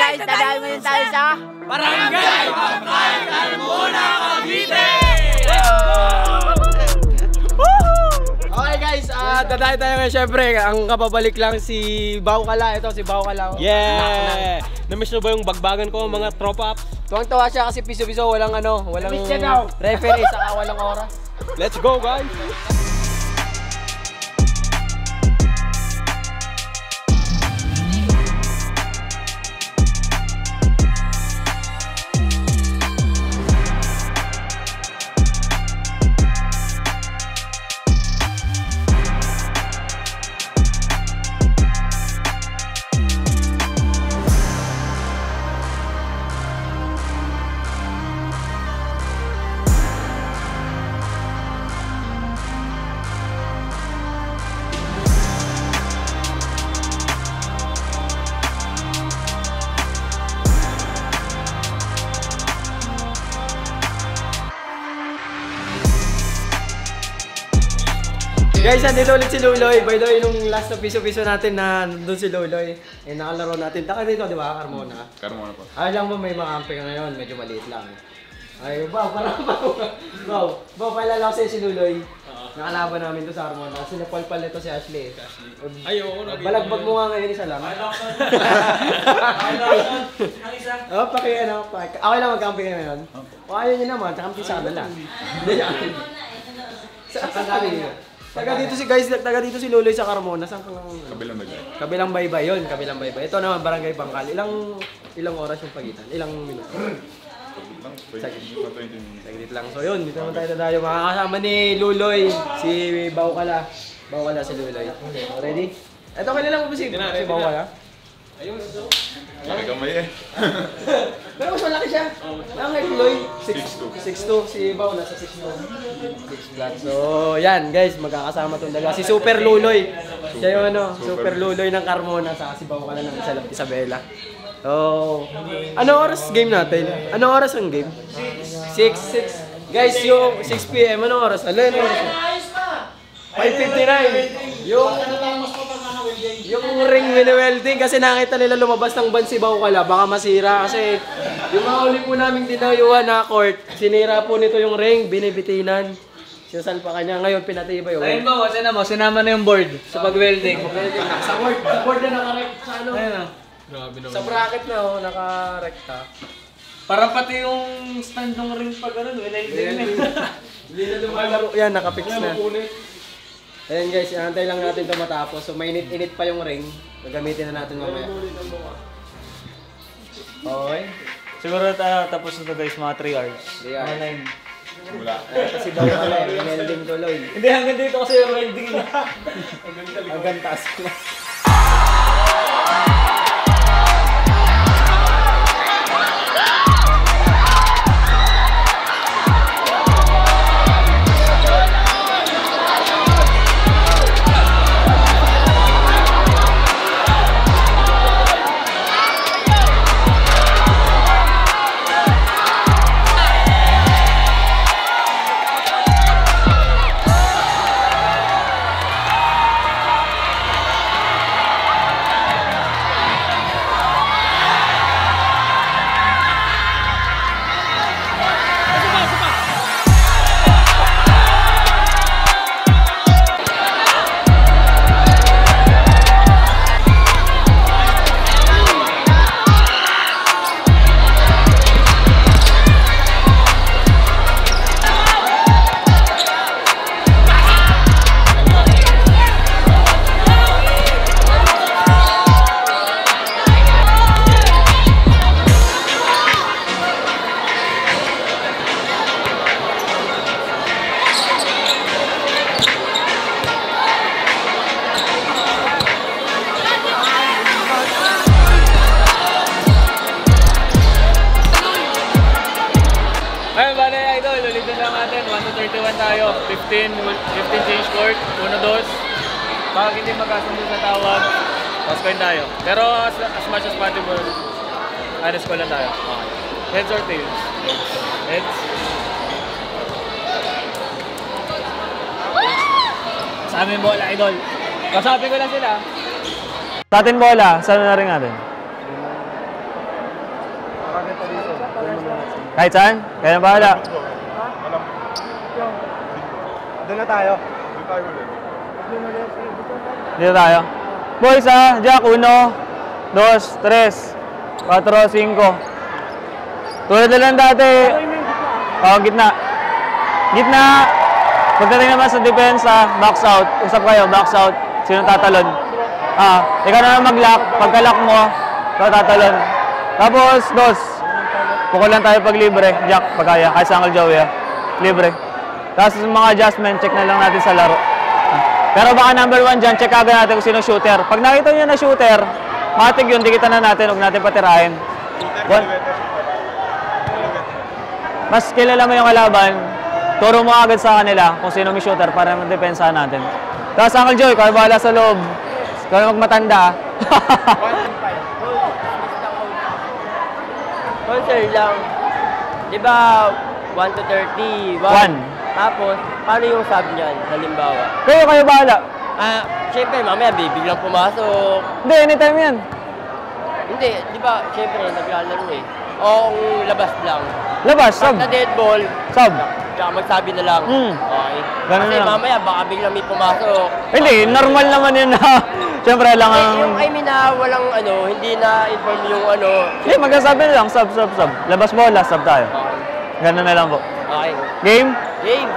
guys, dadayo ngayon tayo sa Barangay Bangkay, Carmona, Cavite! Okay guys, dadayo tayo ngayon. Siyempre, ang kapabalik lang si Baukala. Ito si Baukala. Yeah! Namiss mo ba yung bagbagan ko mga tropa? Tuwang-tawa siya kasi piso-piso, walang referee, saka walang oras. Let's go guys! Guys, nandito ulit si Luloy. By the way, nung last na piso-piso natin na nandun si Luloy, nakalaro natin. Taka dito, di ba, Carmona? Carmona po. Ay lang mo, may mga kampi ka ngayon. Medyo maliit lang. Ay, palala ko sa'yo si Luloy. Nakalaban namin to sa Carmona. Kasi napalpal nito si Ashley. Ay, oo. Balagbag mo nga ngayon, isa lang. Oh, okay lang magkampi ka ngayon. O ayaw nyo naman, kampi sa kanila. Hindi yan. Saan kanina? Taga dito si Luloy sa Carmona. Saan kang Kabilang baybay. Kabilang baybay yun, kabilang baybay. Ito naman, Barangay Bangkal. Ilang oras yung pagitan? Ilang minuto? Saglit lang. So yun, dito naman tayo makakasama ni Luloy, si Baukala. Baukala si Luloy. Ready? Ito kilala mo ba si Baukala? Ayun, ito. Kamay eh. Pero mas malaki siya. Ang kay Luloy, 6'2". 6'2". Si Bau nasa 6'2". 6 flat. So yan guys, magkakasama itong dalawa. Si Super Luloy. Siya yung Super Luloy ng Carmona. Saka si Baukala ng Isabela. So, ano oras game natin? Ano oras ang game? 6. Guys, yung 6 PM, ano oras? Ano oras? 5:59. Yung ring mini-welding kasi nakita nila lumabas ng ban si Baukala, baka masira kasi yung mga uli po naming dinayuhan na court, sinira po nito yung ring, binibitinan. Sinasalpa kanya, ngayon pinatibay. Ayun ba, sinama na yung board sa pag-welding. Sa board na nakarekt sa ano? Grabe naman. Sa bracket na nakarekta. Parang pati yung stand ng ring pag ano, welding. Hindi na lumalaro. Yan, nakapix na. Ayan guys, antay lang natin ito matapos. So mainit-init pa yung ring. Gagamitin na natin mamaya. Okay. Siguro tapos na ito guys, mga 3 hours. 3 hours. Wala. Kasi daw pala, welding tuloy. Hindi, hanggang dito kasi yung welding. Hanggang taas ko. Ayun, bale idol, ulitin lang natin. 1-31 tayo. 15 change court. 1-2. Pag hindi magkasundo sa tawag, paskoin tayo. Pero as much as possible, honest ko lang tayo. Okay. Heads or tails? Heads. Sa amin bola, idol. Kasabi ko lang sila. Sa atin bola, saan na rin natin? Kahit saan? Kaya na bahala. Doon na tayo. Doon tayo ulit. Dito tayo. Boys Jack, 1, 2, 3, 4, 5. Tulad na lang dati. Gitna. Gitna. Pagdating naman sa depensa, box out. Usap kayo, box out. Sino tatalon? Ikaw na lang mag-lock. Pagka-lock mo, ikaw tatalon. Tapos, dos. Pukul lang tayo pag libre. Jack, pagkaya. Kahit sa Uncle Joey, libre. Tapos mga adjustment, check na lang natin sa laro. Pero baka number 1 dyan, check agad natin kung sino shooter. Pag nakita nyo na shooter, matig yun, dikitan na natin, huwag natin patirahin. Mas kilala mo yung kalaban, turo mo agad sa kanila kung sino may shooter para madepensahan natin. Tapos Uncle Joey, kaya bahala sa loob. Kaya magmatanda. Concern lang. Di ba 1 to 30? 1. Tapos, paano yung sub niyan, halimbawa? Kayo bahala. Siyempre, mamaya bibiglang pumasok. Hindi, anytime yan. Hindi, di ba, siyempre, naglalaro eh. O kung labas lang. Labas, sub. Pag na dead ball, Sub. tsaka magsabi na lang. Okay. Ganun Kasi lang. mamaya, baka biglang may pumasok. Hindi, normal naman yun na. Siyempre lang ang... Yung I mean na walang hindi na inform yung Hindi, magsasabi na lang, sub. Labas bola, sub tayo. Okay. Ganun na lang po. Okay. Game? Game!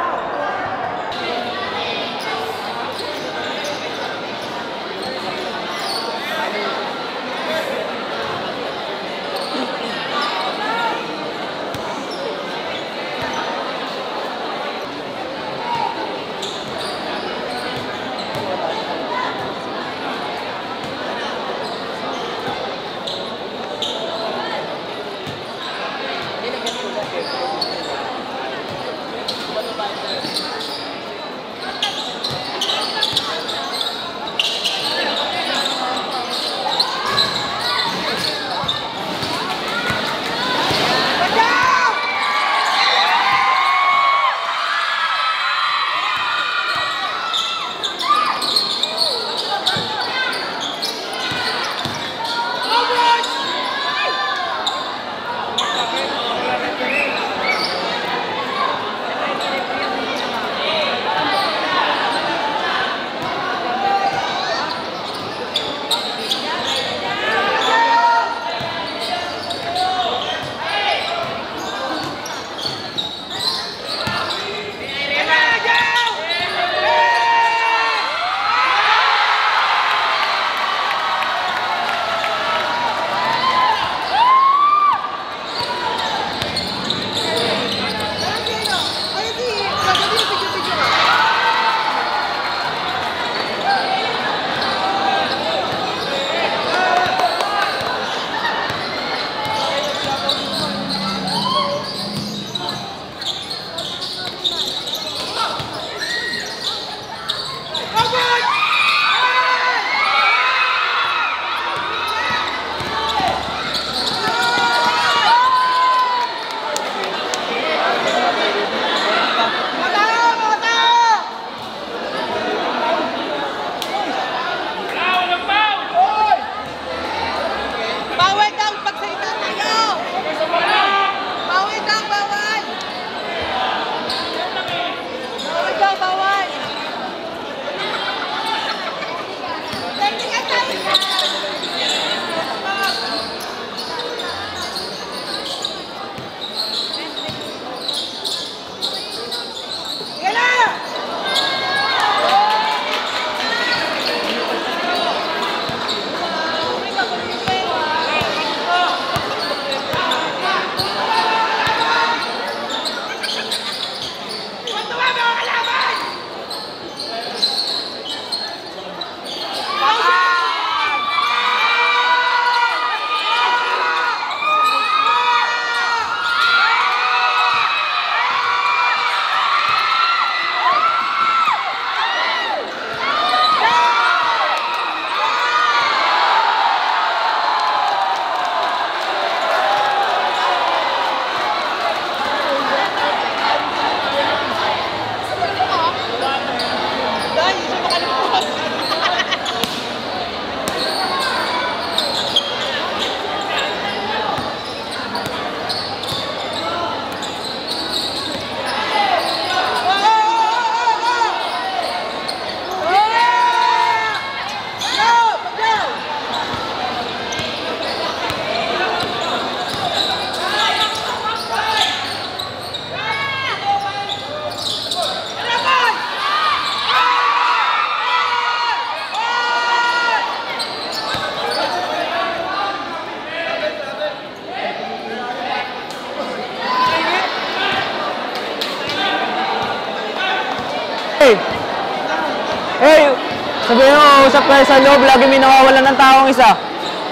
mag-uusap kayo sa loob, lagi may nawawalan ng taong isa.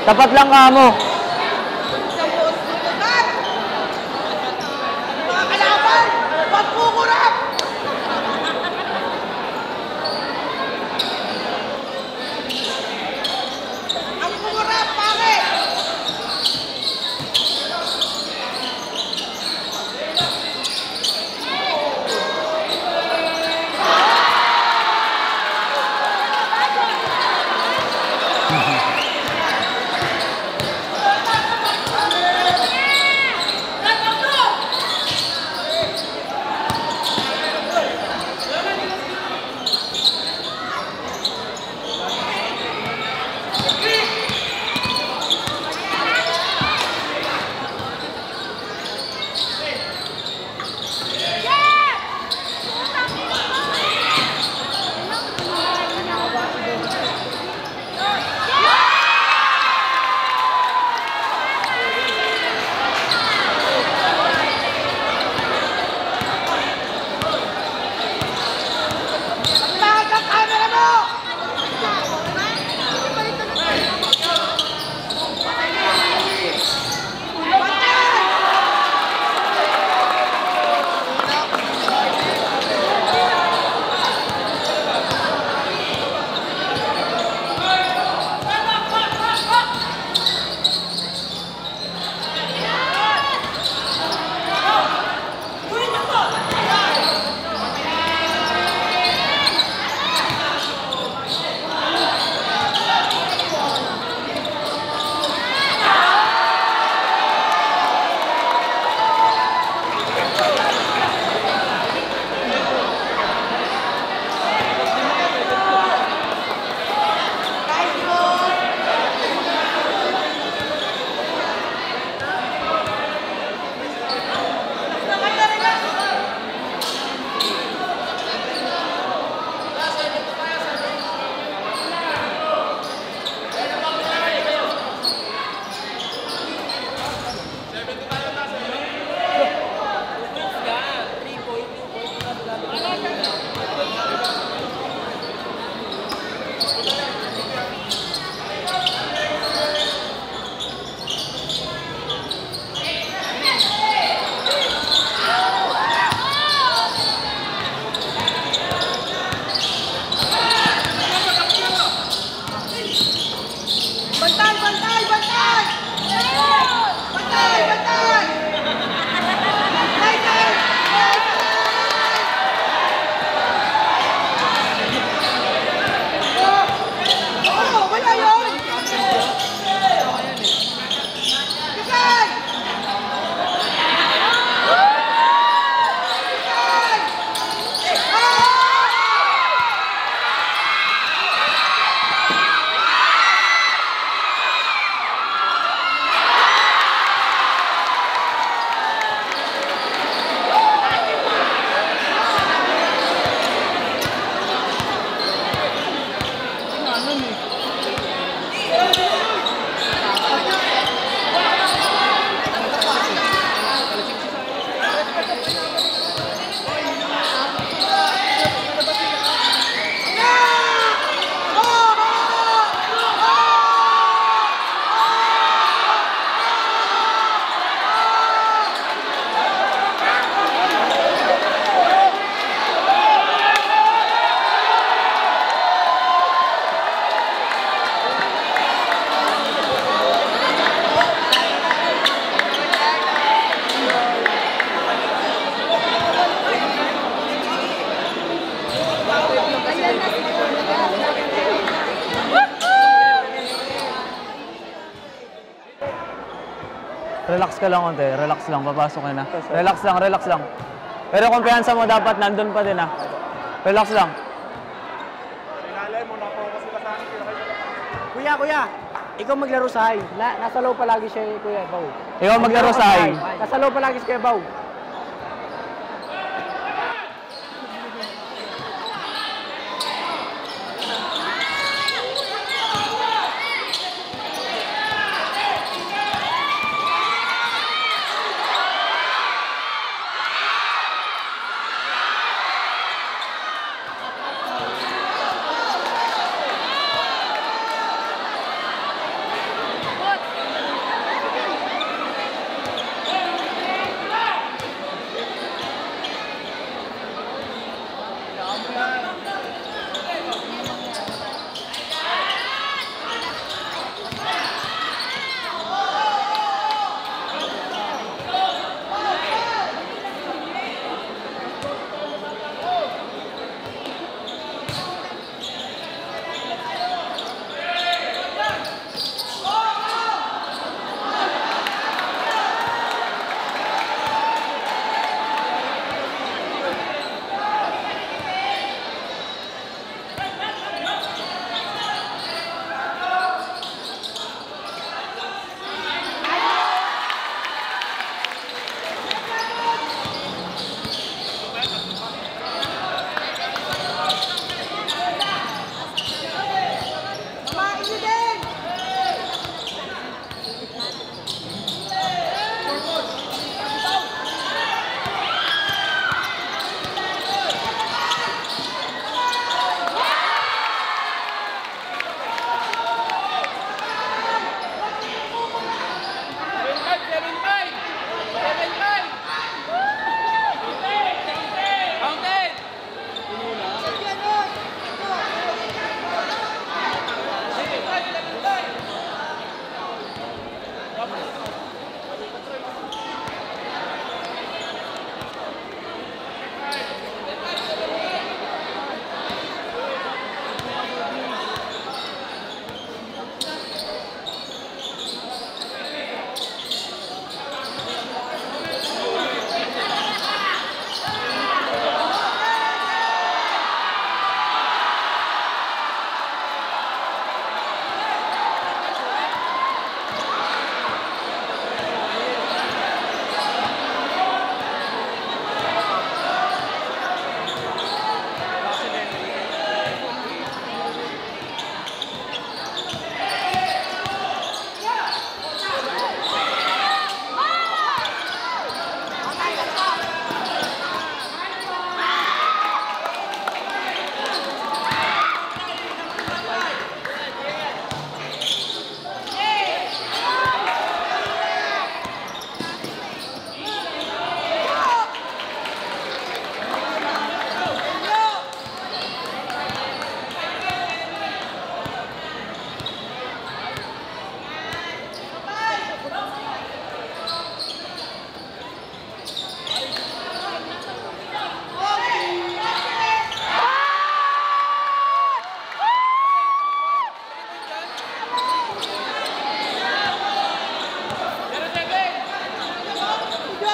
Tapat lang ka mo. Mga kalaban! Pagkukurap! Ang kukurap, pare! Bakit ang camera mo? Bantay! Bantay! Bantay! Bantay! Bantay! Bantay! Oh, wala yun! Bantay! Relax ka lang konti, relax lang, papasok ka na. Relax lang, relax lang. Pero kumpiyansa mo dapat nandun pa din Relax lang. Kuya, ikaw maglaro sa high. Nasa low palagi siya, Kuya Bao. Ikaw maglaro sa high. Nasa low palagi si Kuya Bao.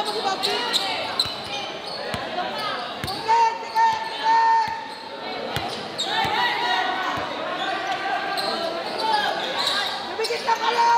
mag-ibagin. Bibigit na kayo!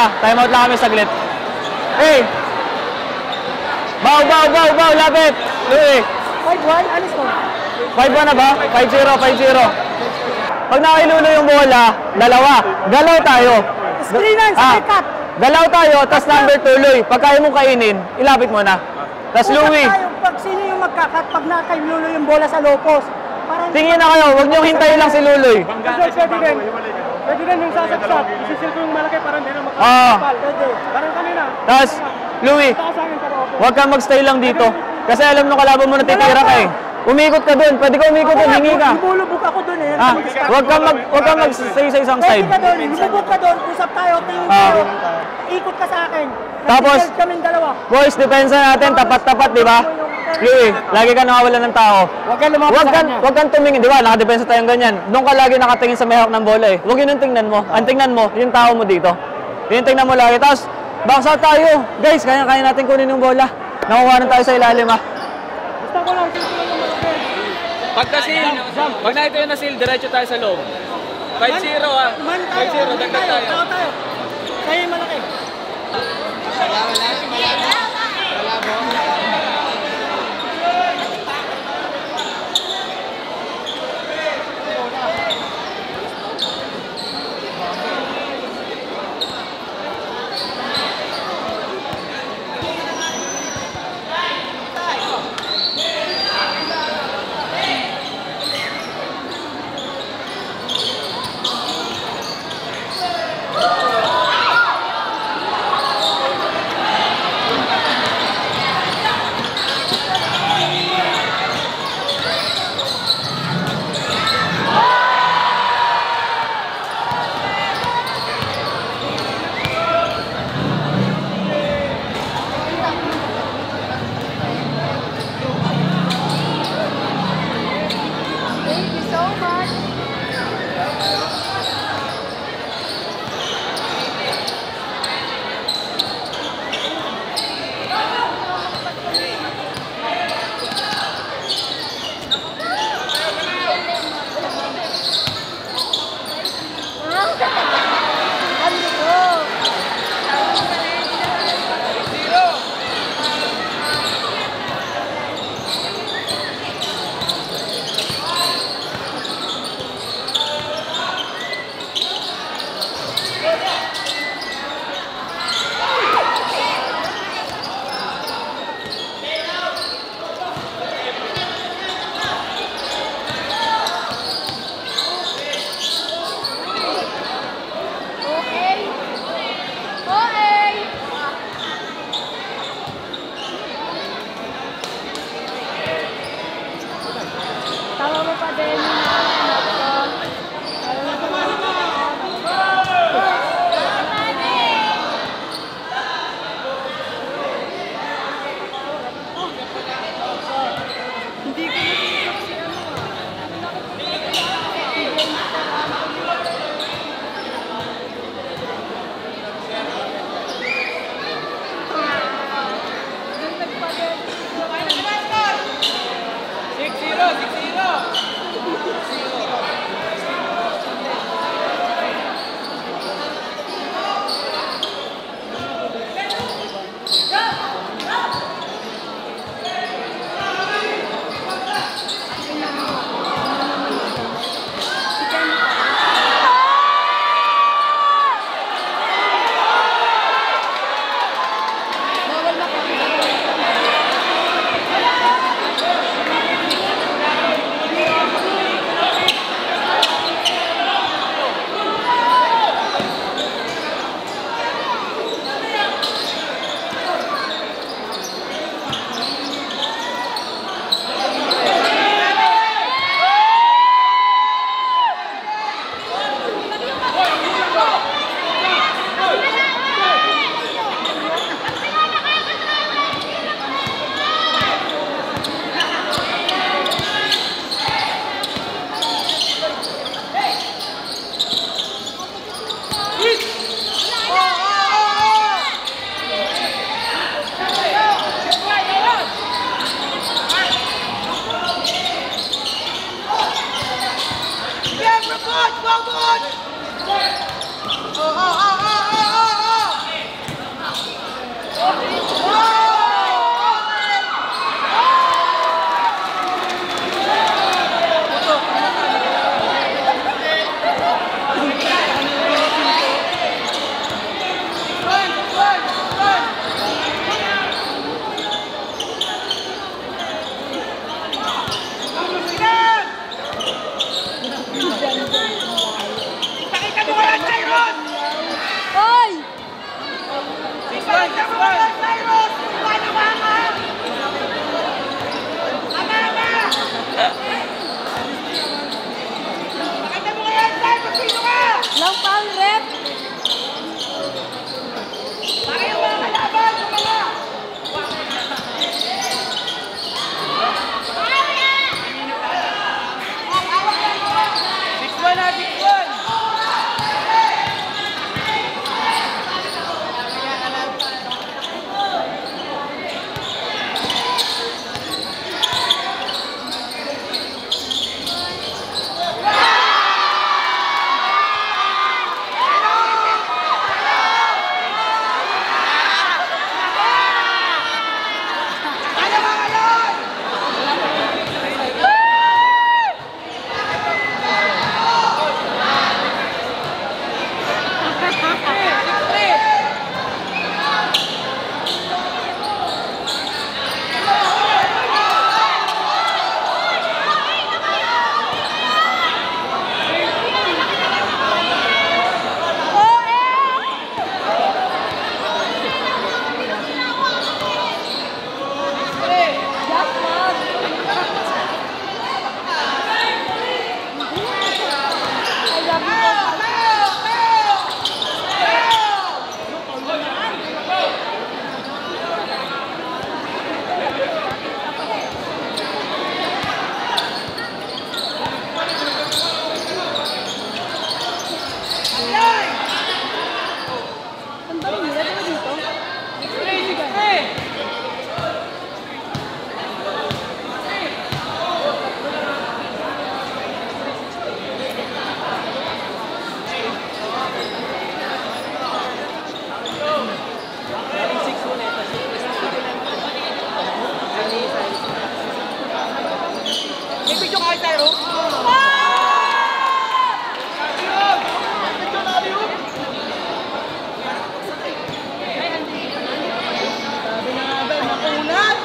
Time out lang kami saglit. Hey! Bow! Lapit! Louie! 5-1, alis ko. 5-1 na ba? 5-0. Pag nakailulo yung bola, dalawa. Galaw tayo. Screenan, sa cut. Galaw tayo, tas number 2, Louie. Pag kaya mong kainin, ilapit mo na. Tas Louie. Pag sino yung magkakat pag na-kay Luloy yung bola sa low post. Parang Tingin na kayo, huwag niyong hintayin lang si Luloy. Pwede din yung sasaksak. Isisil ko yung malaki para hindi na Ah. makakapal. Pwede. Parang kanina. Tapos, Louie, Saka sa akin pero okay. huwag kang magstay lang dito. Kasi alam nung kalaban mo na titira ka eh. Umikot ka dun, pwede ka umikot dun, hingi ka. Lumulubog ako dun eh. Ah, huwag kang magstay sa isang Pwede side. ka dun, lumubog ka dun, usap tayo, tingin tayo. Ikot ka sa akin. Tapos, Nag-shield kaming dalawa. Boys, depensa natin, tapat-tapat, di ba? Louie, lagi ka nakawalan ng tao. Huwag kang lumapit sa kanya. Huwag kang tumingin, di ba? Nakadepensa tayong ganyan. Doon ka lagi nakatingin sa may hawak ng bola eh. Huwag yun yung tingnan mo. Ang tingnan mo, yung tao mo dito. Yung tingnan mo lagi. Tapos, box out tayo. Guys, kaya natin kunin yung bola. Nakuha na tayo sa ilalim ah. Gusto ko lang, gusto ko lang malaki. Pagka seal, pag nakita yun na seal, diretso tayo sa loob. 5-0 ah. Man tayo, 5-0, dagdag tayo. tao tayo. Kaya yung malaki. May video ka kay Tyro? Sabi na nga ba, makunat!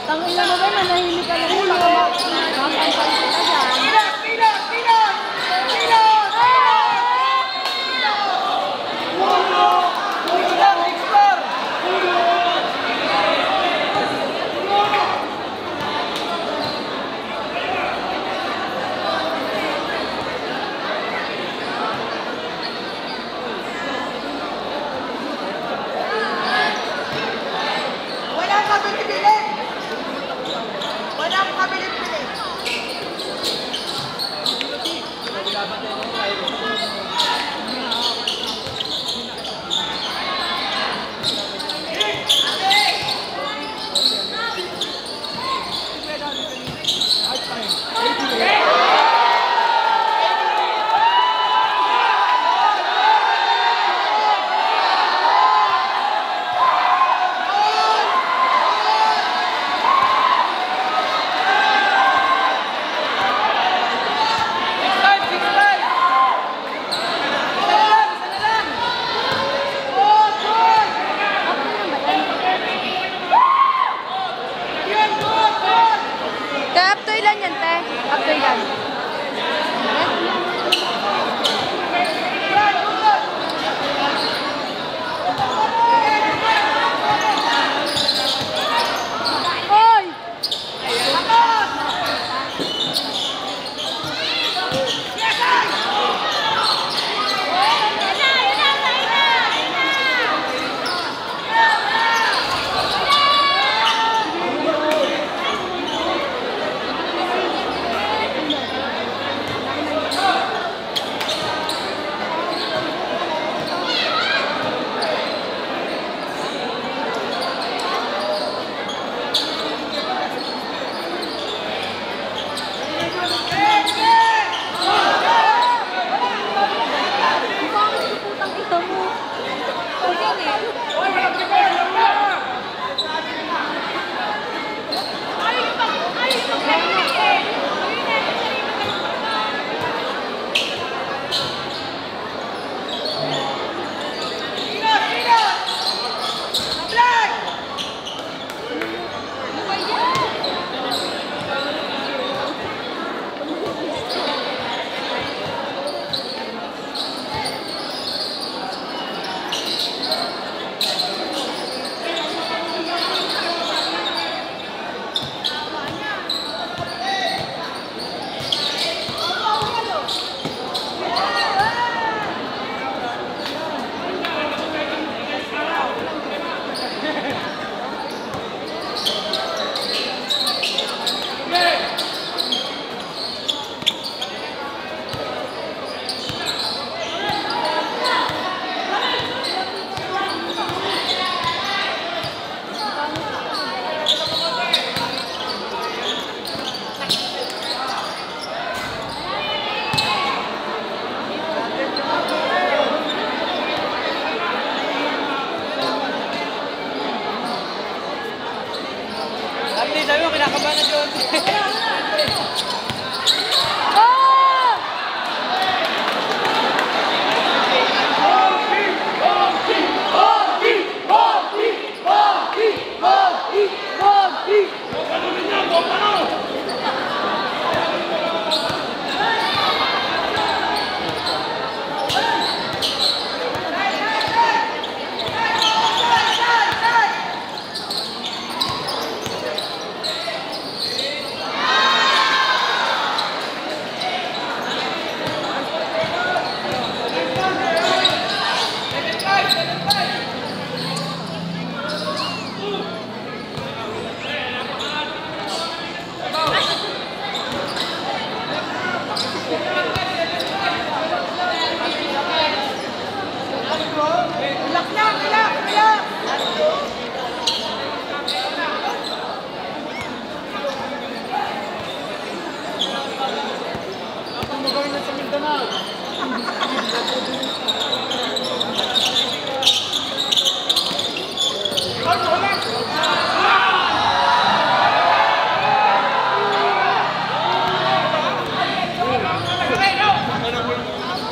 Tangin na mo ba, manahimik ka lang. Makampal kita dyan. Wala ka, Bibilit! Wala ka!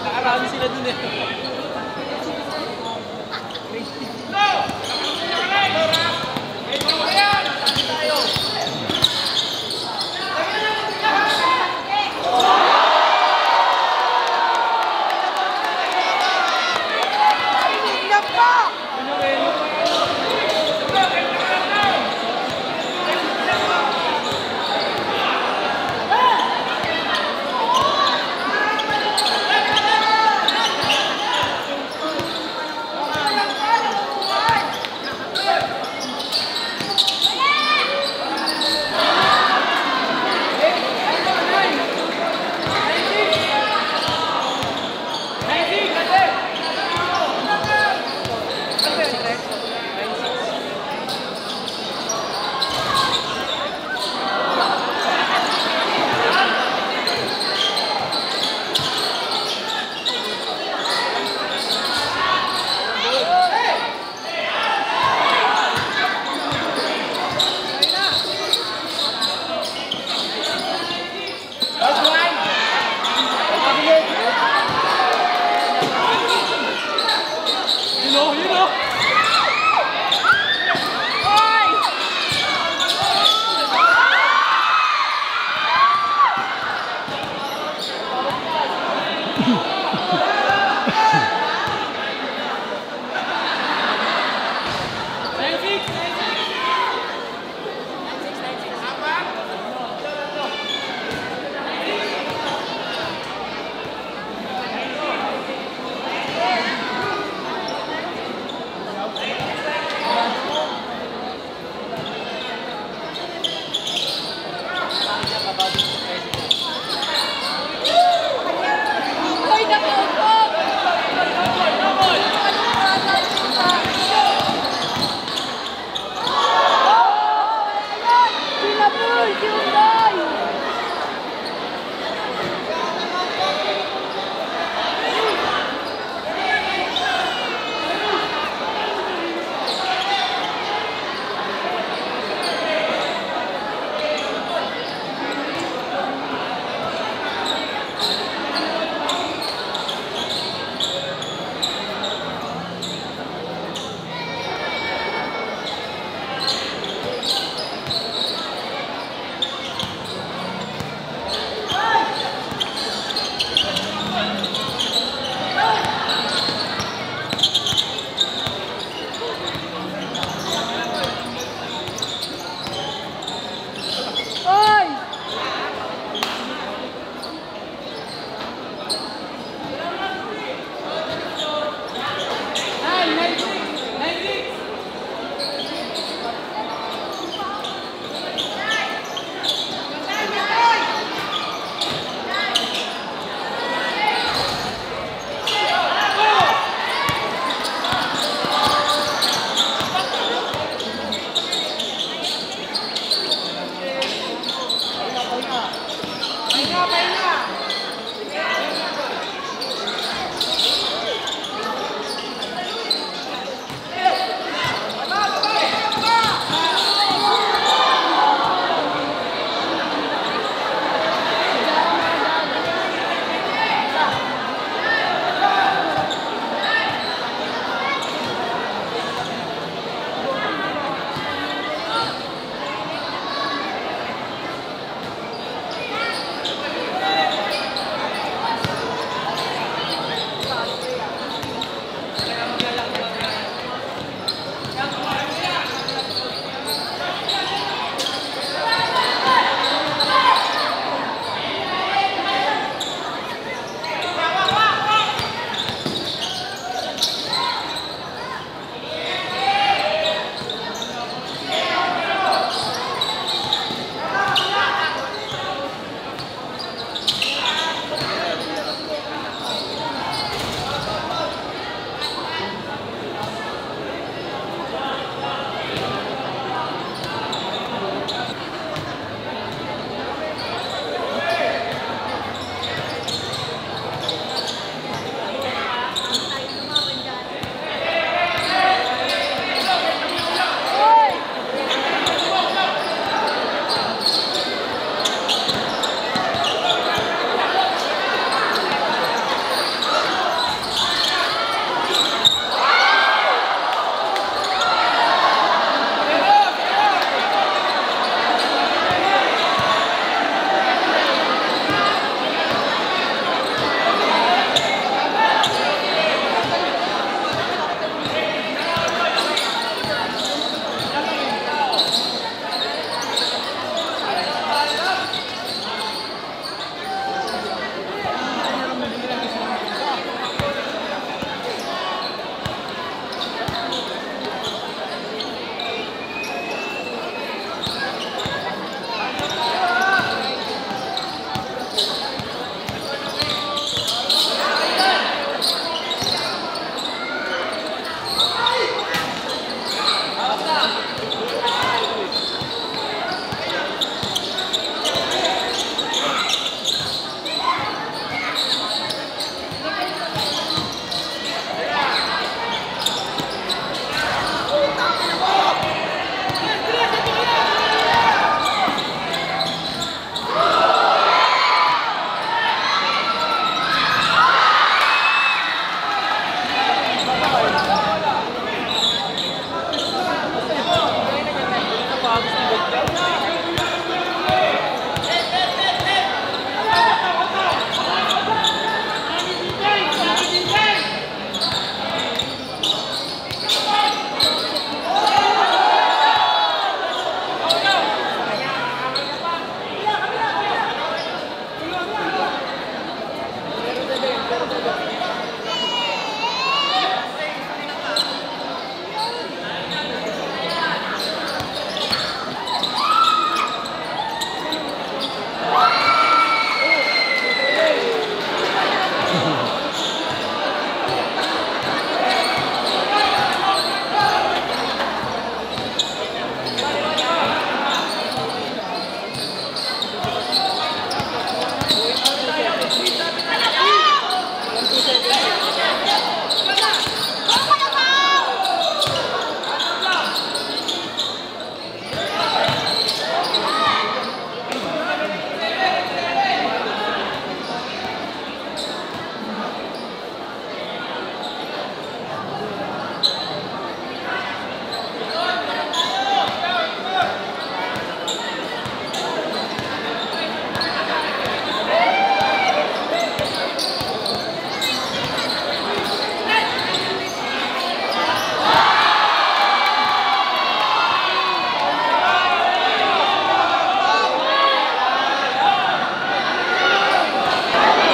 Nakarami sila dun eh.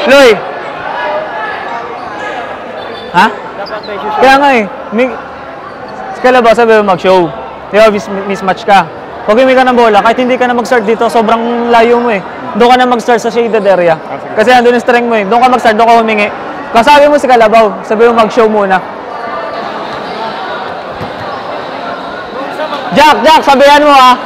Loy! Ha? Dapat may shoot. Kaya nga eh. Si Kalabaw sabi mo mag-show. Di ba, mismatch ka. Pag humingi ka ng bola, kahit hindi ka na mag-start dito, sobrang layo mo eh. Doon ka na mag-start sa shaded area. Kasi andun yung strength mo eh. Doon ka mag-start, doon ka humingi. Kasabi mo si Kalabaw, sabi mo mag-show muna. Jack, sabihan mo ah.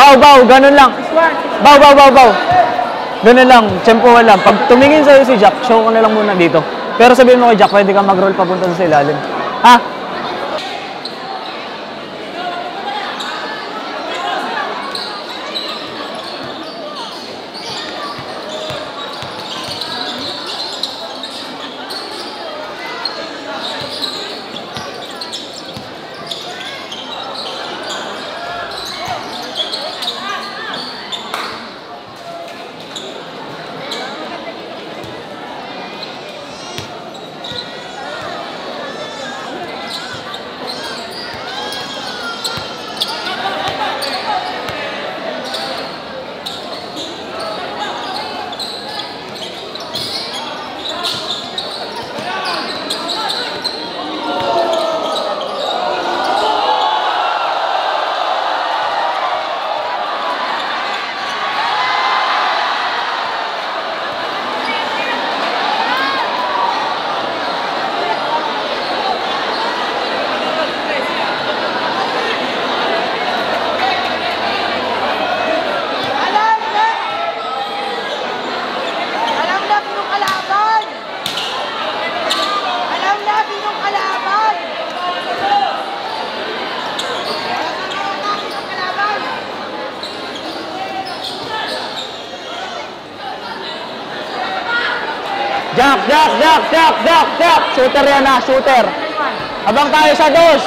Baw, ganun lang. Baw. Ganun lang, tsempohan lang. Pag tumingin sa'yo si Jack, show ko na lang muna dito. Pero sabihin mo kay Jack, pwede ka mag-roll papunta sa ilalim. Ha? Jack! Shooter yan ha, shooter. Abang tayo sa dos.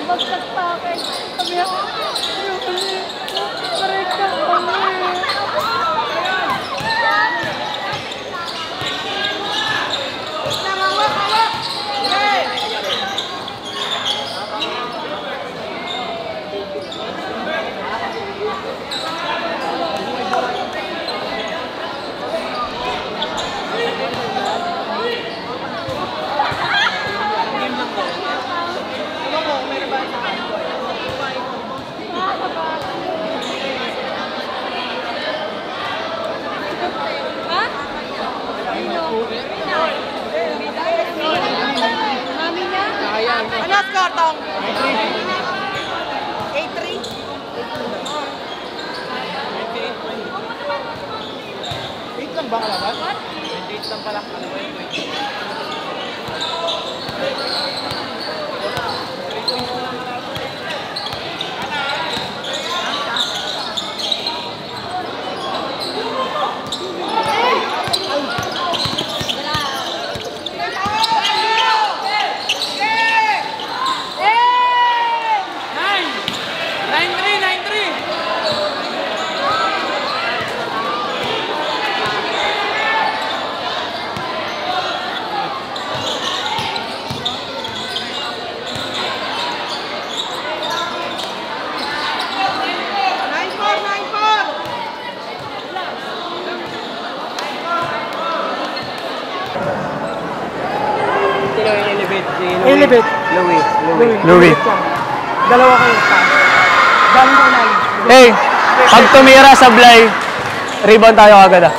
Bagsak sa akin. Sabi ako, correct ka Ano score, Tong? 8-3? Lang ba kalaban? 28 lang pala. Ano ba yun? Elevate. Louie. Dalawa kayo pa. Galing ko namin. Hey, pag tumira sablay, rebound tayo agad ah.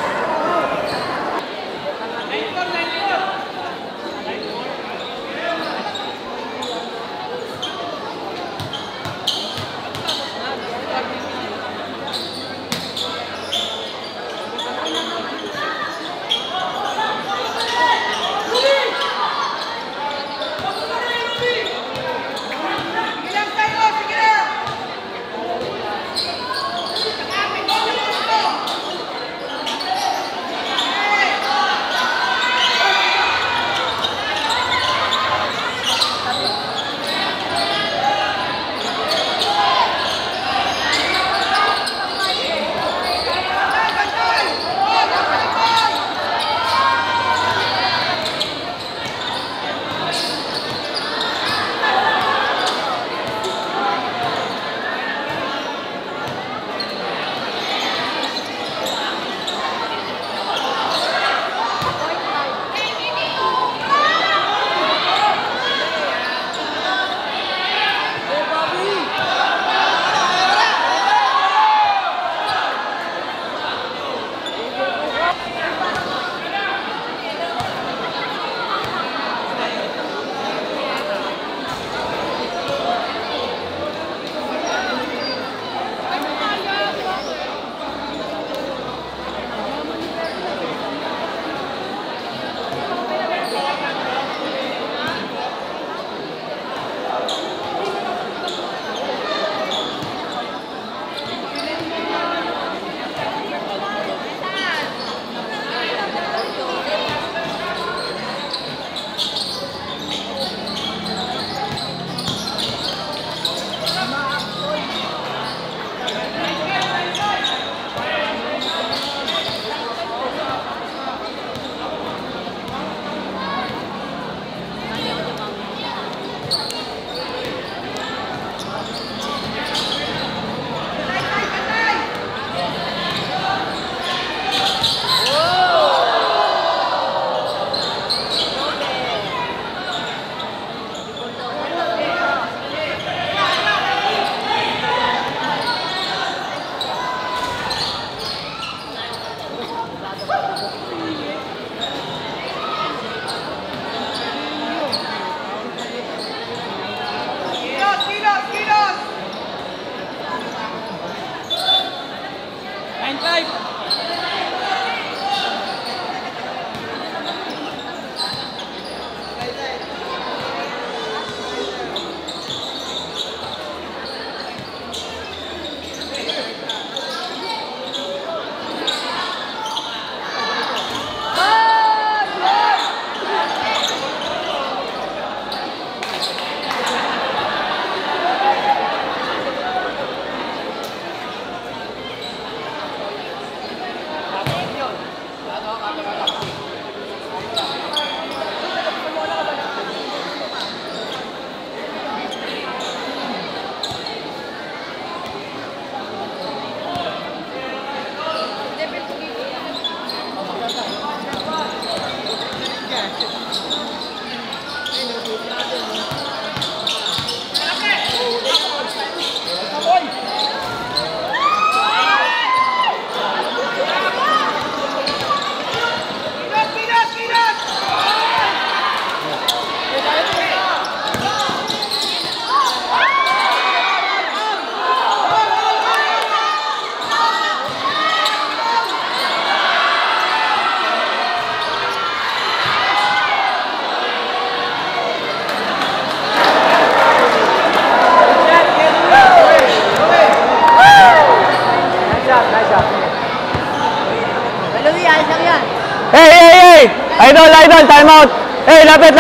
Idol, time out. Hey, lapit.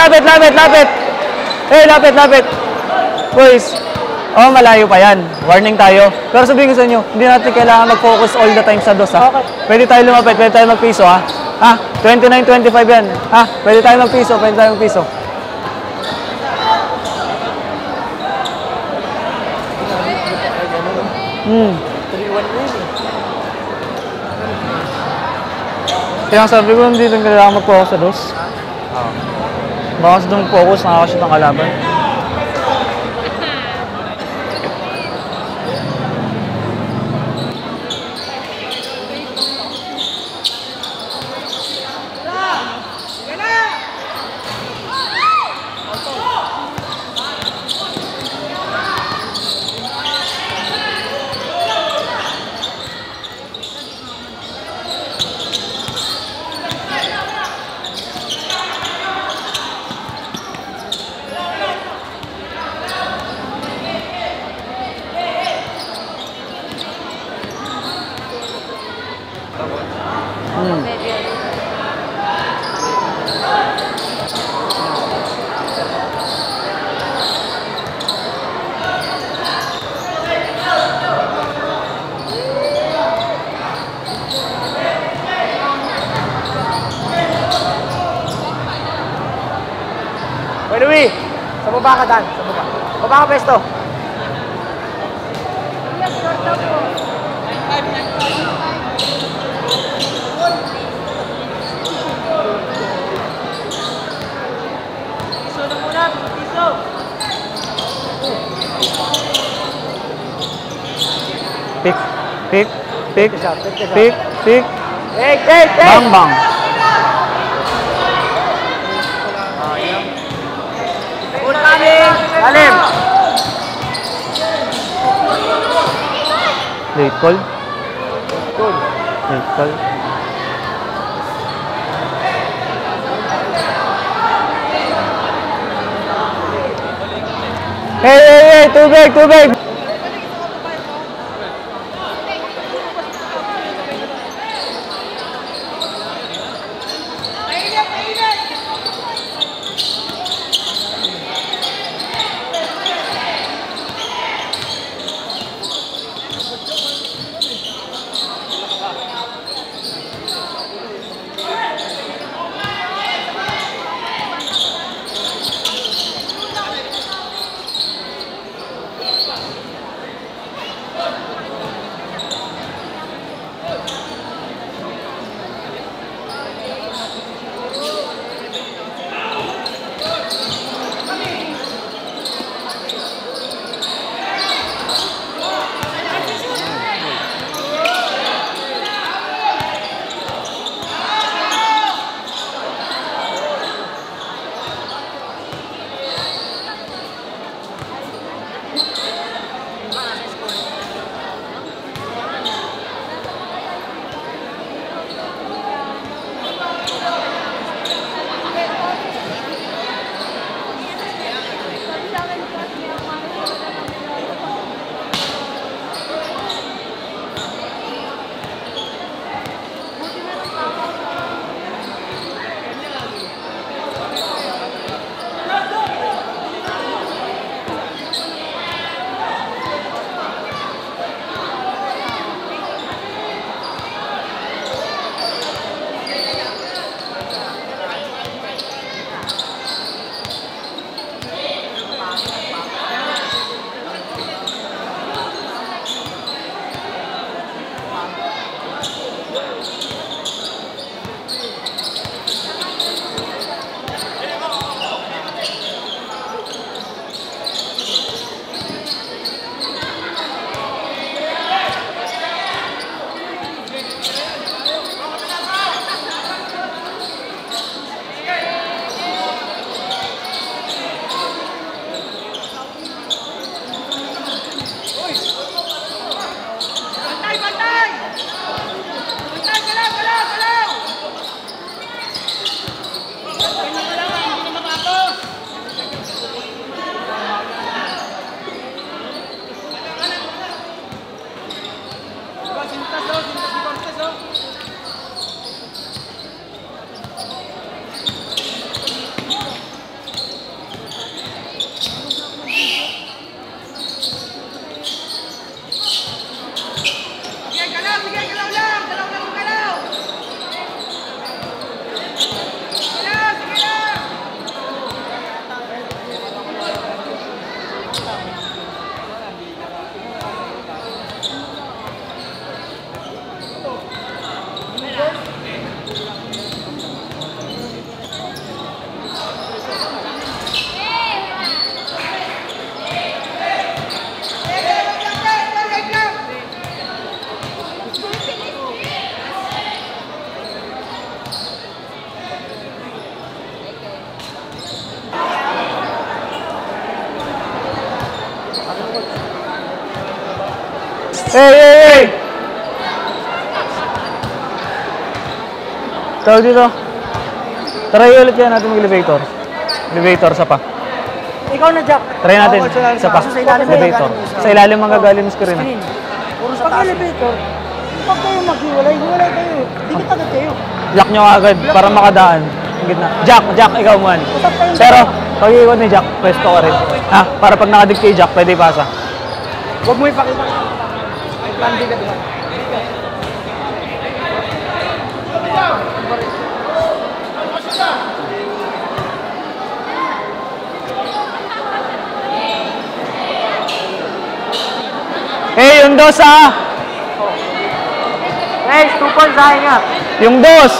Hey, lapit. Boys, malayo pa yan. Warning tayo. Pero sabihin ko sa inyo, hindi natin kailangan mag-focus all the time sa dos, ha? Pwede tayo lumapit, pwede tayo magpiso, ha? 29-25 yan. Pwede tayo magpiso. Kaya sabi ko, hindi rin kailangan mag-focus sa dos. Baka sa doon focus, nakakashoot ang kalaban. By the way, sa baba ka, Dan. Sa baba. Baba ka, pesto. Pick. Bang. Salim! Late call. Hey, tubig! Hey! Tawag dito. Try ulit yan natin mag-elevator. Elevator, sa pa. Ikaw na, Jack. Try natin. Sa pa. Sa ilalim Elevator. Sa ilalim ang gagaling ng screen. Puro sa taas. Pag-elevator, pag kayo maghiwalay, hiwalay kayo. Dikit agad kayo. Jack nyo agad para makadaan. Ang gitna. Jack, ikaw man. Pero, pag iikot ni Jack, pwesto ka rin. Ha? Para pag nakadig kay Jack, pwede ipasa. Huwag mo ipakita. Ay, pandi ka diba? Hey, yung dos ah! Hey, 2 points sa nga. Yung dos!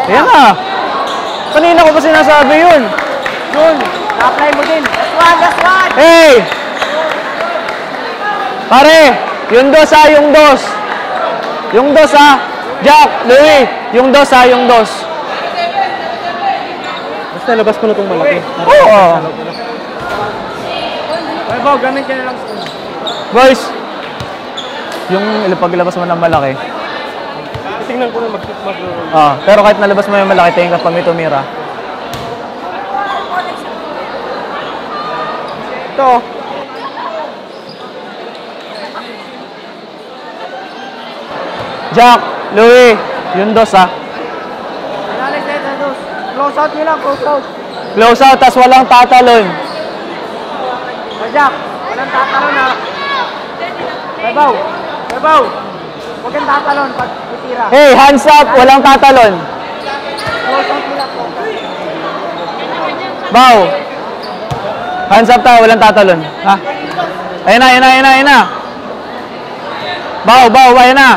Ayan na. Kanina ko pa sinasabi yun. Yun, na-apply mo din. Last one! Hey! Pare, yung dos ha, yung dos. Yung dos ha. Jack, Louie, yung dos ha, yung dos. Basta labas ko na itong malaki. Oo. Ay, Bob, ganun ka na lang. Boys, yung paglabas mo ng malaki. Tingnan ko na Pero kahit nalabas mo yung malaki, tingin ka pag may tumira. Ito. Jack, Louie, yung dos ha. Analyze na ito, dos. Close out nyo lang, close out. Close out, tas walang tatalon. Jack, walang tatalon ha. Babaw, babaw. Huwag kang tatalon pag itira. Hey, hands up, walang tatalon. Close out nila po. Bow. Hands up tayo, walang tatalon. Ha? Ayun na, ayun na, ayun na, ayun na. Bow, ayun na.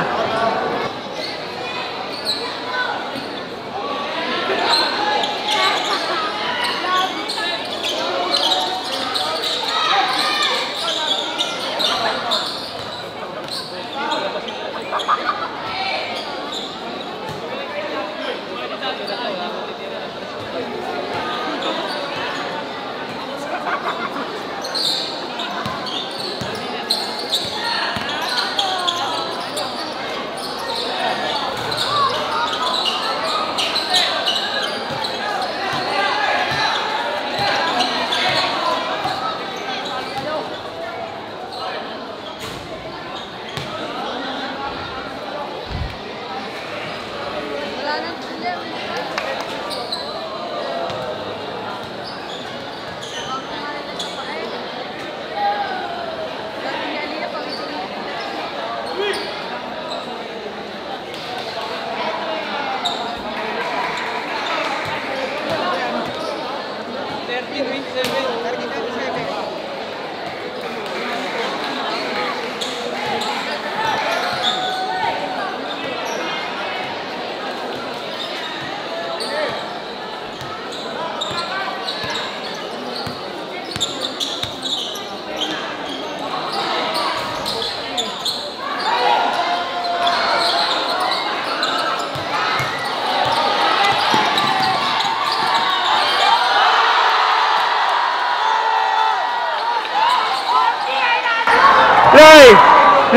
Loy!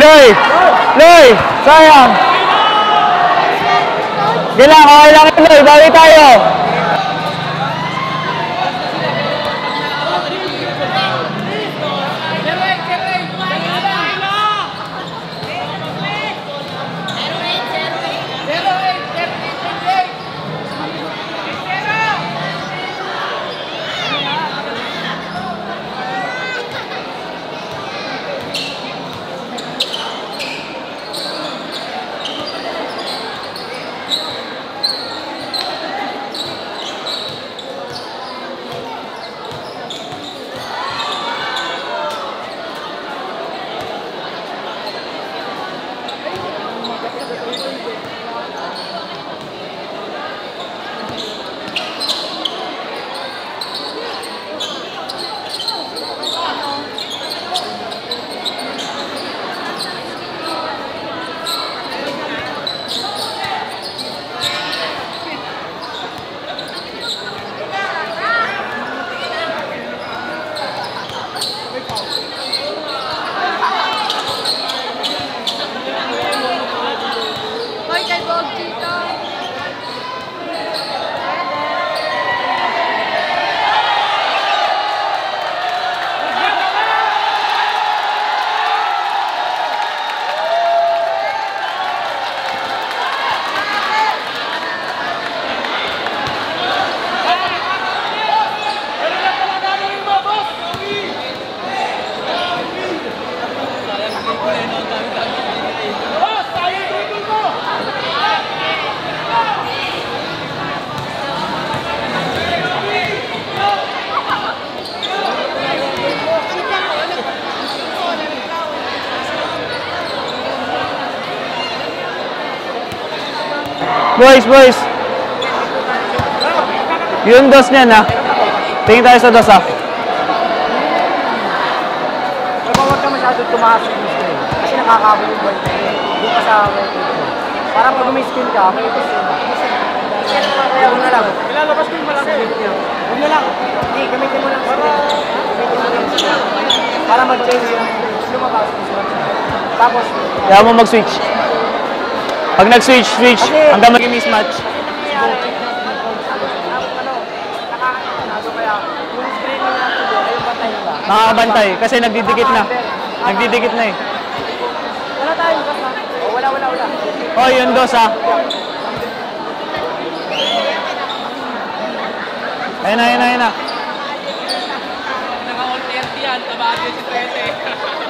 Loy! Loy! Sayang! Hindi lang, okay lang yun, Loy. Bawi tayo. Hoy, kay Bog dito. Boys! Yung dos niyan, ha? Tingin tayo sa dos, ha? Pero huwag ka masyadong tumakas sa screen. Kasi nakakabot yung ball. Doon ka sa parang pag umiskin ka, may ipos yun. Kaya huwag na lang. Ilalabas ko yung malaki. Huwag na lang. Hindi, gamitin mo lang. Para mag-change yung lumabas. Tapos, Kaya mo mag-switch. Pag nag-switch, hanggang maging mismatch. Nakakabantay kasi nagdidikit na. Nagdidikit na eh. wala tayo. Wala. Oh, yun dos, ha? Ayun na. Naka-all 30 yan, tabagin si 30.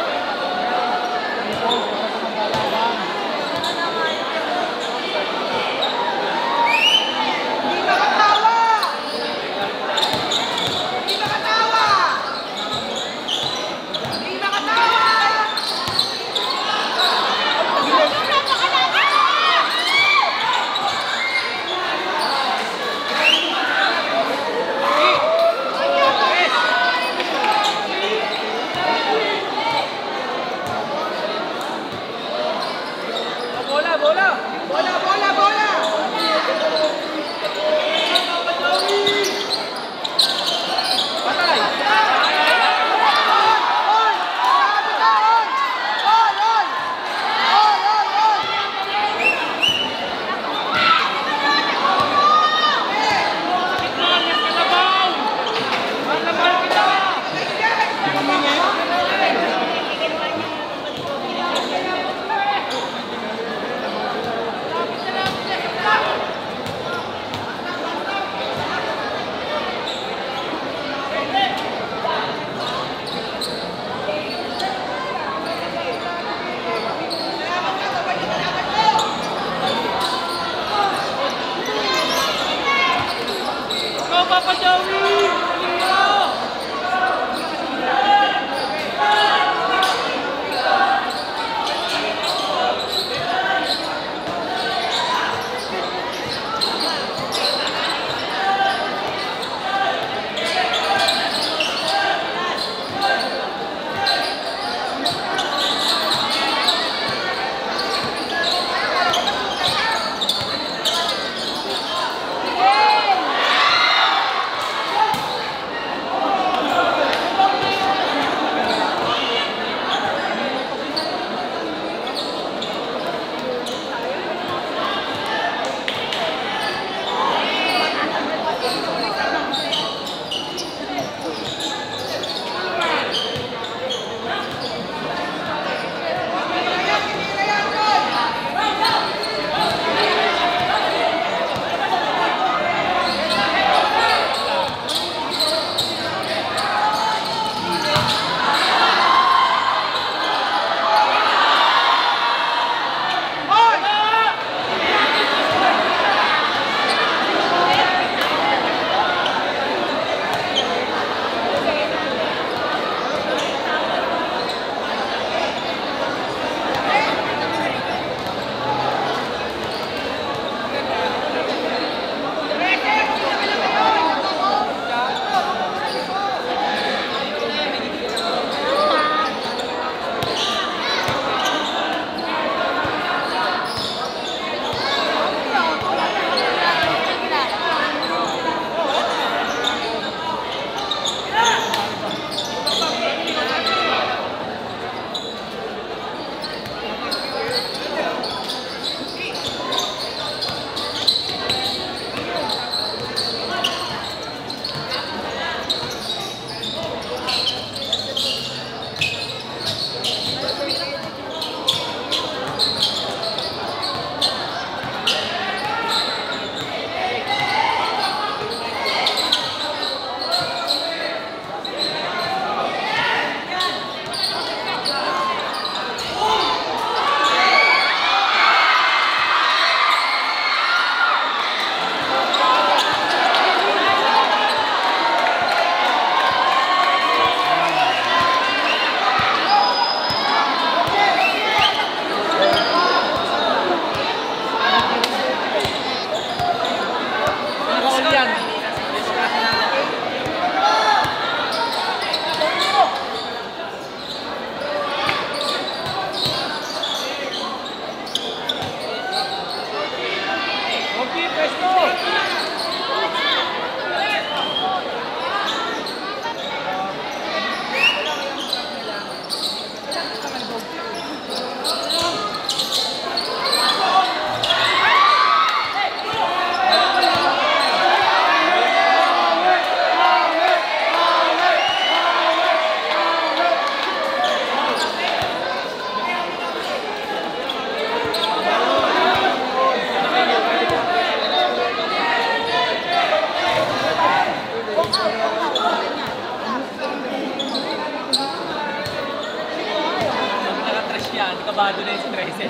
kabado na yun si Tricep.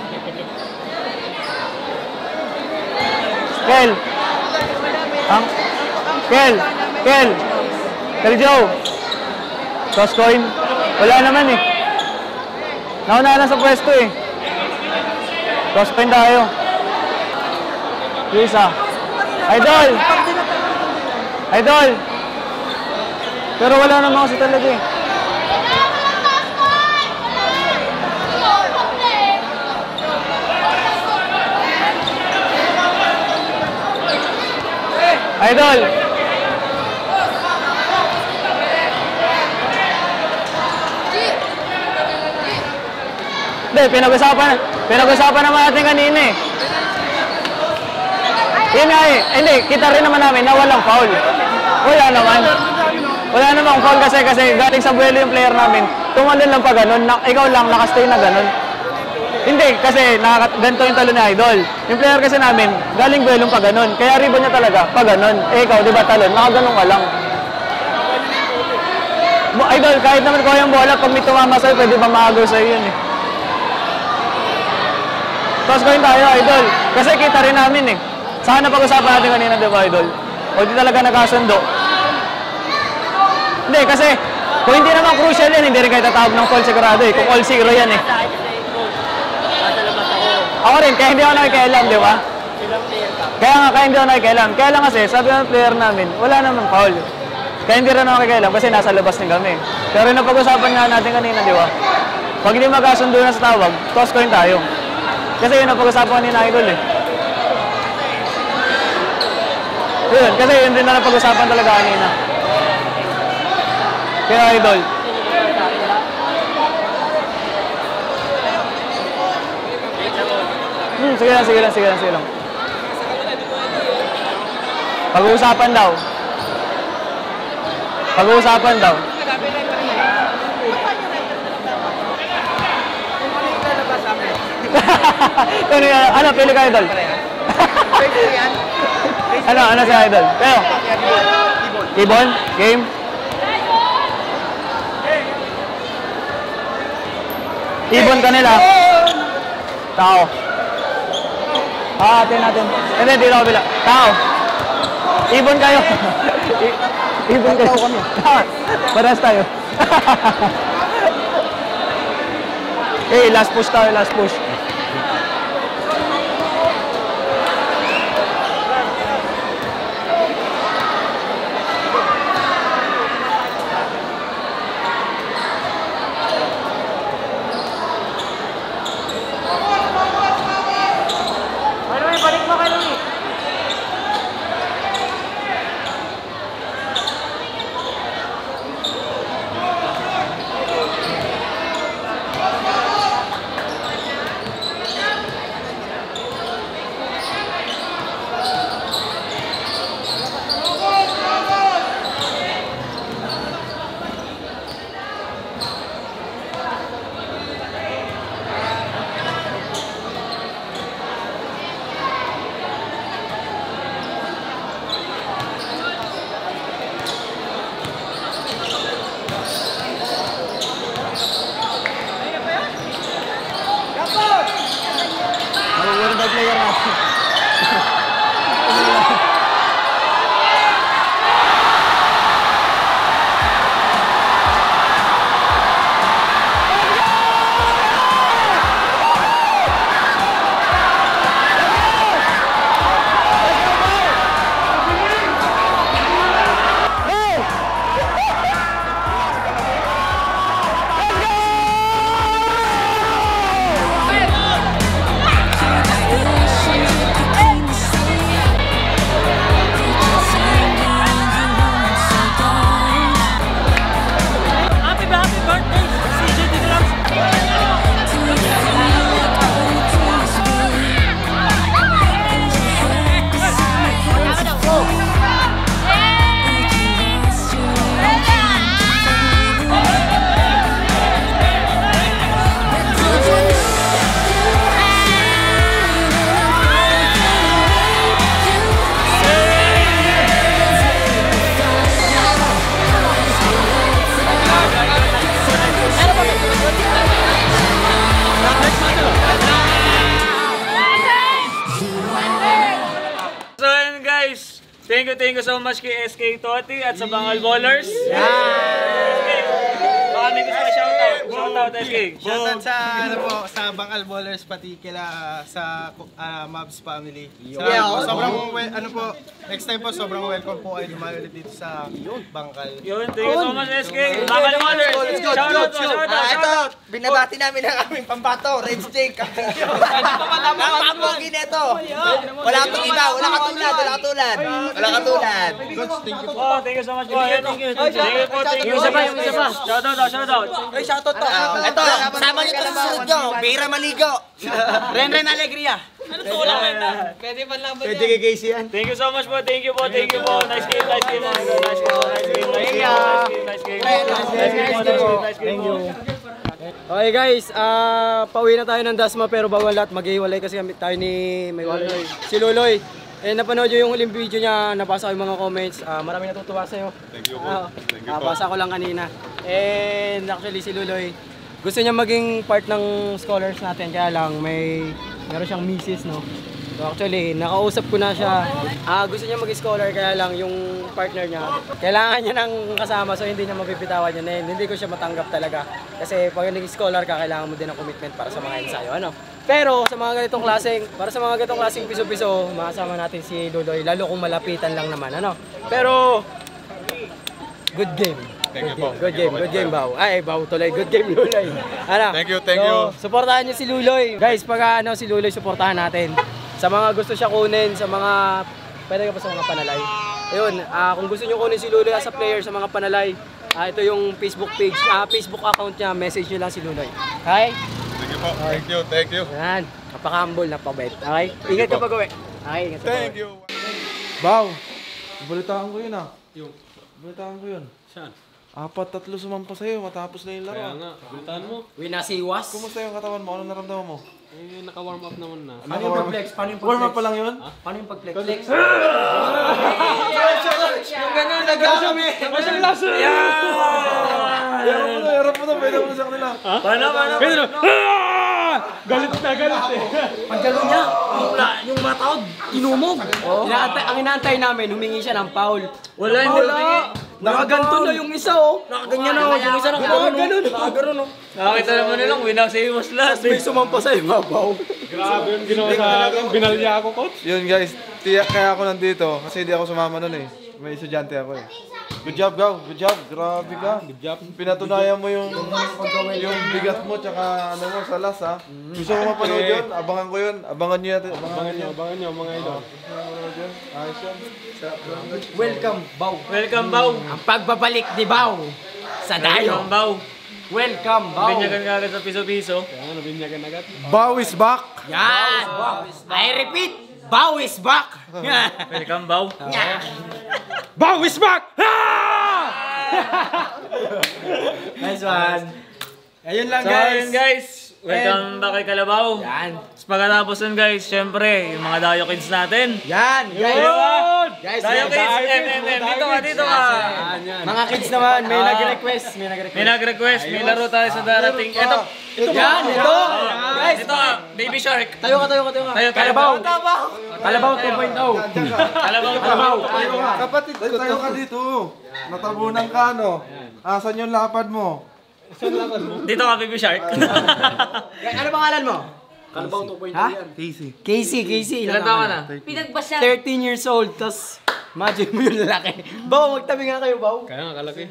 Kel! Kel Joe! Toss coin? Wala naman eh. Nauna na sa pwesto eh. Toss coin tayo. Luisa. Idol! Idol! Pero wala naman kasi talaga eh. Idol! Hindi, pinag-usapan naman natin kanina eh. Yun nga eh. Hindi, kita rin naman namin na walang foul. Wala naman. Wala namang foul kasi galing sa buwelo yung player namin. Tumalon lang pa ganun. Ikaw lang, nakastay na ganun. Hindi, kasi ganito yung talo ni Idol. Yung player kasi namin, galing buwelong pa ganun. Kaya riba niya talaga, pa ganun. Eh ikaw, di ba talon? Nakaganong ka lang. Idol, kahit naman ko yung bola, pag may tumama sa'yo, pwede ba maagaw sa'yo yun eh. Toss coin tayo, Idol. Kasi kita rin namin eh. Sana pag-usapan natin kanina, di ba, Idol? O di talaga nagkasundo. Hindi, kasi kung hindi naman crucial yan, hindi rin kayo tatawag ng foul sigurado eh. Kung all zero yan eh. Ako rin, kaya hindi ako nakikialam, di ba? Kaya hindi ako nakikialam. Kaya lang kasi, sabi ng player namin, wala naman foul. Kaya hindi rin ako nakikialam kasi nasa labas din kami. Pero napag-usapan nga natin kanina, di ba? Pag hindi magkasundo na sa tawag, toss coin tayo. Kasi yun napag-usapan kanina, Idol eh. Yun, kasi yun din na napag-usapan talaga kanina. Kaya Idol. Sige lang. Pag-uusapan daw. Ano, pili ka, Idol? Ano si Idol? Kayo? Ibon? Game? Ibon ka nila? Tao. Atin natin. Hindi, dito kabila. Tao. Ibon kayo. Ibon kayo. Paras tayo. Last push tayo, last push. Player natin. Thank you so much kay SK Toti at sa Bangal Ballers. Baka may gusto ka shoutout. Shoutout, SK. Shoutout sa sa Bangal Ballers pati kila sa Mavs family. Sobrang next time po sobrang welcome po ay lumayo ulit dito sa Bangal. Yun, thank you so much SK. Bangal Ballers. Shoutout! Binabati namin ang aming pambato, Reds Jake. Ang pogi nito. Wala itong iba, wala katulad. Oh, thank you so much po. Thank you po. Isa pa. Shoutout. Ay, shoutout to. Ito, sama nyo ito sa susunod nyo. Bira Maligo. Ren Alegria. Pwede kay Casey yan. Thank you so much po. Thank you po. Nice game. Thank you. Okay guys, pauwi na tayo ng Dasma pero bago ang lahat mag-iwalay kasi tayo ni si Luloy. Napanood nyo yung huling video niya, nabasa ko yung mga comments. Maraming natutuwa sa'yo. Thank you po. Basa ko lang kanina. And actually si Luloy, gusto niya maging part ng scholars natin kaya lang meron siyang misis, no? So actually, nakausap ko na siya. Gusto niya maging scholar kaya lang yung partner niya, kailangan niya ng kasama so hindi niya mapipitawan yun. Hindi ko siya matanggap talaga. Kasi pag naging scholar ka, kailangan mo din ng commitment para sa mga ensayo. Pero sa mga ganitong klaseng piso-piso, makasama natin si Luloy, lalo kung malapitan lang naman. Pero, good game. Thank you po. Good game, Bao. Ay, Bao tuloy. Good game, Luloy. Thank you. Supportahan niyo si Luloy. Guys, pag si Luloy, supportahan natin. Sa mga gusto siya kunin, sa mga, pwede ka pa sa mga panalay. Ayun, kung gusto niyo kunin si Luloy as a player sa mga panalay, ito yung Facebook page, Facebook account niya, message niyo lang si Luloy. Okay? Thank you po. Thank you. Yan, napaka-humble, napabait. Okay? Ingat ka pag-uwi. Okay, ingat ka Thank you. Bao, balitaan ko yun Balitaan ko yun. Saan? 4-3 sumampa sa'yo matapos na yung laro. Kaya nga, balitaan mo. Winasiwas. Kumusta yung katawan mo? Ano naramdaman mo? Naka-warm up naman na. Paano yung pag-flex? Warm up pa lang yun? Paano yung pag-flex? Yung gano'n, nag-asumi. Masyang laso! Yarap mo na, pwede mo na sa kanila. Paano? Galit eh. Pag gano'n niya, yung matawad, inumog. Ang inaantay namin, humingi siya ng foul. Wala. Nakaganto na yung isa, Nakaganyan na, yung isa nakaganon. Nakakita naman nilang winasiwas lahat. May sumampa sa'yo, mabaw. Grabe yung ginawa sa akin. Binalya ako, coach. Yun guys, tiyak kaya ako nandito kasi hindi ako sumama nun eh. May estudyante ako eh. Good job, Gaw. Good job. Grabe ka. Good job. Pinatunayan mo yung bigat mo tsaka mo sa last ha. Gusto ko mapanood yun. Abangan ko yun. Abangan nyo natin. Abangan nyo, mga idol. Ayos yun. Welcome, Baw. Welcome, Bao. Ang pagbabalik ni Baw sa Welcome, Bao. Welcome, Baw. Binyagan ka agad sa piso-piso. Kaya nga, nabinyagan agad. Bao is back. Yan! I repeat, Baw is back! Welcome, Bao. Bao is back! Nice one. Ayun lang, So, ayun guys. Welcome back kay Kalabaw. Yan. Tapos pagkatapos nun guys, syempre, yung mga Dayo Kids natin. Yan, guys. Guys, Dayo Kids, dito ka. Mga kids naman, may nag-request. May nag-request, may laro tayo sa darating. Ito. Yan, ito. Guys, Ito, Baby Shark. tayo ka. Kalabaw. Kalabaw 2.0. Kalabaw. Kapatid, tayo ka dito. Natabunan ka, no? Asan yung lapad mo? Dito ka, Baby Shark. Ano pangalan mo? Kalabaw 2.0 yan. Casey. Ilan taon ka na? Pinagbasyan. 13 years old, tas imagine mo yung lalaki. Baw, magtabi nga kayo, Baw. Kaya nga, kalaki.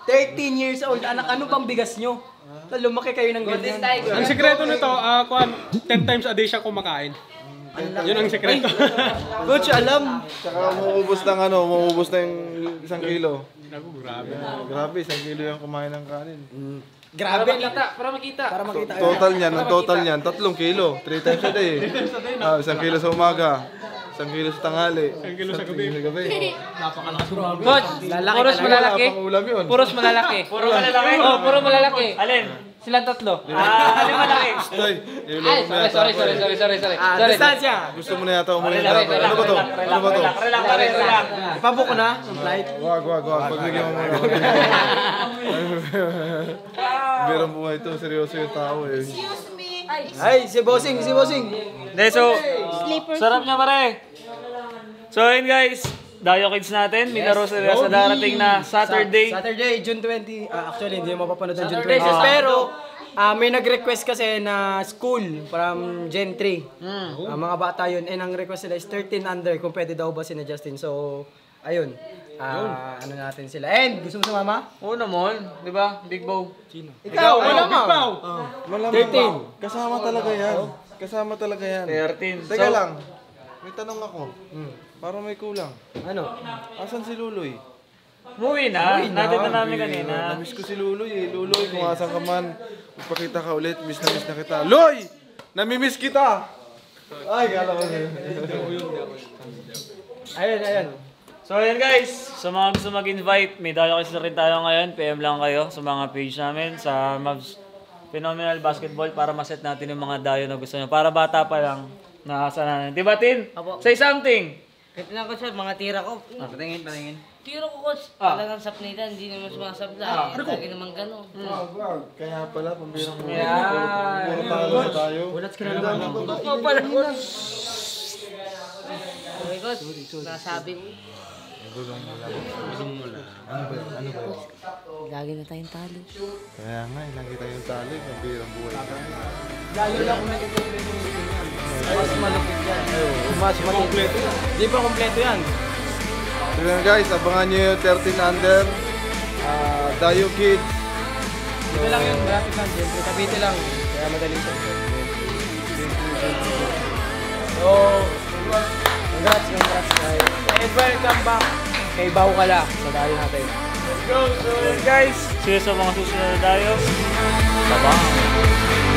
13 years old, anak, ano bang bigas nyo? Lumaki kayo ng ganyan. Ang sekreto nito, 10 times a day siya kumakain. Yun ang sekreto. Coach, alam. Tsaka umuubos na yung 1 kilo. Naku, grabe. Grabe, 1 kilo yung kumain ng kanin. Grabe. Para makita. Ang total niyan, 3 kilo. 3 times a day. 1 kilo sa umaga, 1 kilo sa tanghali, 1 kilo sa gabi. Coach, puros malalaki. Pang-ulam yun. Puros malalaki. Puro malalaki? Oh, puro malalaki. Alin? Silang tatlo. Alin malaki? Ay, ilulong mo yata ako eh. Distansya. Gusto mo na yata umuwi na ako. Ano ba to? Relax. Ipabook ko na ang flight. Wag. Pagbigyan mo muna. Birang buhay to. Seryoso yung tao eh. Ay, si Bossing. Hindi, so, sarap niya pare. So yun guys, Dayo Kids natin, may laro sila sa darating na Saturday. Saturday, June 20. Actually, hindi mo mapapanood ng June 20. Pero, may nag-request kasi na school from Gen 3. Mga bata yun. And ang request nila is 13 under kung pwede daw ba si na Justin. So, ayun. Ano natin sila. And, gusto mo sumama? Oo naman, di ba? Big Bow. Ikaw, wala mo. 13. Kasama talaga yan. Kasama talaga yan. 13. Teka lang. May tanong ako. Parang may kulang. Ano? Asan si Luloy? Umuwi na. Natin na namin kanina. Namiss ko si Luloy eh. Luloy, kung asan ka man, magpakita ka ulit. Miss na kita. Loy! Namimiss kita! Ay, kala ko. Ayun. So ayun guys, sa mga gusto mag-invite, may Dayo Kids na rin tayo ngayon. PM lang kayo sa mga page namin sa Mavs Phenomenal Basketball para maset natin yung mga dayo na gusto nyo. Para bata pa lang, nakasananan. Diba Tin? Say something! Kahit lang ko siya, mga tira ko. Patingin. Tira ko coach, talagang sapnita, hindi naman sumasabla. Lagi naman gano'n. Kaya pala, pambirang mo. Yan. Puro talo na tayo. Bulat ka na lang. Oo pala coach. Okay coach, nasabi ko. Lagi na tayong talo. Kaya nga, lagi tayong talo. Pambirang buhay. Lalo lang kung nag-complete yung meeting yan. Mas malupit yan. Mas malupit. Di ba kompleto yan? So yun guys, abangan nyo yung 13 under. Dayo Kids. Ito lang yung graphic lang. Siyempre, Cavite lang. Kaya madali siya. So, congrats guys. And welcome back kay Baukala sa dayo natin. Let's go! So yun guys, see you sa mga susunod na dayo. Bye-bye!